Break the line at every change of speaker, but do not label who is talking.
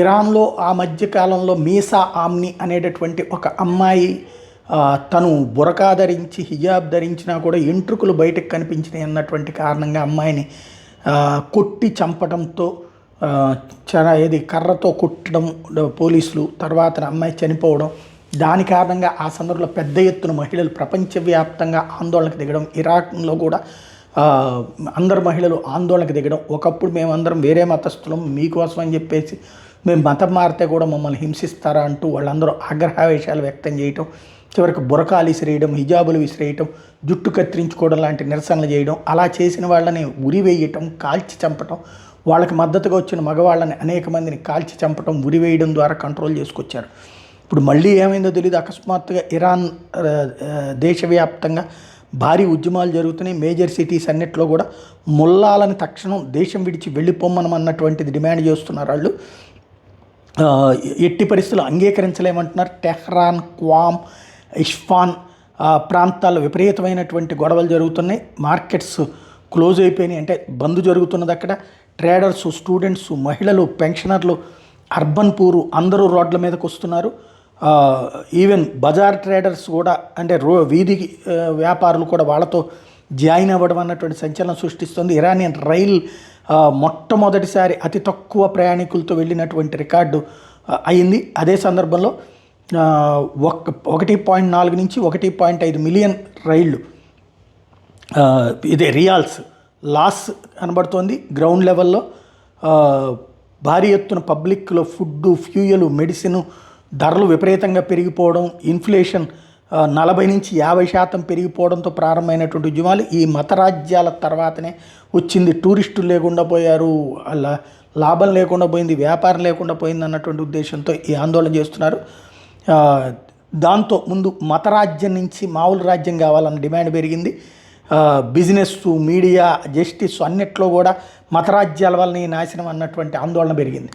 ఇరాన్‌లో ఆ మధ్య కాలంలో మీసా ఆమ్ని అనేటటువంటి ఒక అమ్మాయి తను బురకా ధరించి, హిజాబ్ ధరించినా కూడా ఎంట్రుకలు బయటకు కనిపించినాయి అన్నటువంటి కారణంగా అమ్మాయిని కొట్టి చంపడంతో కర్రతో కొట్టడం పోలీసులు, తర్వాత అమ్మాయి చనిపోవడం. దాని కారణంగా ఆ సందర్భంలో పెద్ద ఎత్తున మహిళలు ప్రపంచవ్యాప్తంగా ఆందోళనకు దిగడం, ఇరాక్‌లో కూడా అందరు మహిళలు ఆందోళనకు దిగడం. ఒకప్పుడు మేమందరం వేరే మతస్థులం, మీకోసం అని చెప్పేసి మేము మతం మారితే కూడా మమ్మల్ని హింసిస్తారా అంటూ వాళ్ళందరూ ఆగ్రహావేశాలు వ్యక్తం చేయటం, చివరికి బురకాలు విసిరేయడం, హిజాబులు విసిరేయటం, జుట్టు కత్తిరించుకోవడం లాంటి నిరసనలు చేయడం, అలా చేసిన వాళ్ళని ఉరివేయటం, కాల్చి చంపటం, వాళ్ళకి మద్దతుగా వచ్చిన మగవాళ్ళని అనేక మందిని కాల్చి చంపటం, ఉరివేయడం ద్వారా కంట్రోల్ చేసుకొచ్చారు. ఇప్పుడు మళ్ళీ ఏమైందో తెలియదు, అకస్మాత్తుగా ఇరాన్ దేశవ్యాప్తంగా భారీ ఉద్యమాలు జరుగుతున్నాయి. మేజర్ సిటీస్ అన్నిట్లో కూడా ముల్లాలని తక్షణం దేశం విడిచి వెళ్ళిపోమ్మనమన్నటువంటిది డిమాండ్ చేస్తున్నారు వాళ్ళు. ఎట్టి పరిస్థితులు అంగీకరించలేమంటున్నారు. టెహ్రాన్, క్వామ్, ఇస్ఫాన్ ప్రాంతాల్లో విపరీతమైనటువంటి గొడవలు జరుగుతున్నాయి. మార్కెట్స్ క్లోజ్ అయిపోయినాయి, అంటే బంద్ జరుగుతున్నది అక్కడ. ట్రేడర్స్, స్టూడెంట్స్, మహిళలు, పెన్షనర్లు, అర్బన్ పూరు అందరూ రోడ్ల మీదకి వస్తున్నారు. ఈవెన్ బజార్ ట్రేడర్స్ కూడా, అంటే వీధి వ్యాపారులు కూడా వాళ్ళతో జాయిన్ అవ్వడం అన్నటువంటి సంచలనం సృష్టిస్తుంది. ఇరానియన్ రైల్ మొట్టమొదటిసారి అతి తక్కువ ప్రయాణికులతో వెళ్ళినటువంటి రికార్డు అయింది. అదే సందర్భంలో 1.4 నుంచి 1.5 మిలియన్ రైళ్ళు రియాల్స్ లాస్ కనబడుతోంది. గ్రౌండ్ లెవెల్లో భారీ ఎత్తున పబ్లిక్లో ఫుడ్డు, ఫ్యూయలు, మెడిసిన్ ధరలు విపరీతంగా పెరిగిపోవడం, ఇన్ఫ్లేషన్ 40 నుంచి 50% పెరిగిపోవడంతో ప్రారంభమైనటువంటి ఉద్యమాలు ఈ మతరాజ్యాల తర్వాతనే వచ్చింది. టూరిస్టులు లేకుండా పోయారు, అలా లాభం లేకుండా పోయింది, వ్యాపారం లేకుండా పోయింది అన్నటువంటి ఉద్దేశంతో ఈ ఆందోళన చేస్తున్నారు. దాంతో ముందు మతరాజ్యం నుంచి మామూలు రాజ్యం కావాలన్న డిమాండ్ పెరిగింది. బిజినెస్, మీడియా, జస్టిస్ అన్నిట్లో కూడా మతరాజ్యాల వల్ల నాశనం అన్నటువంటి ఆందోళన పెరిగింది.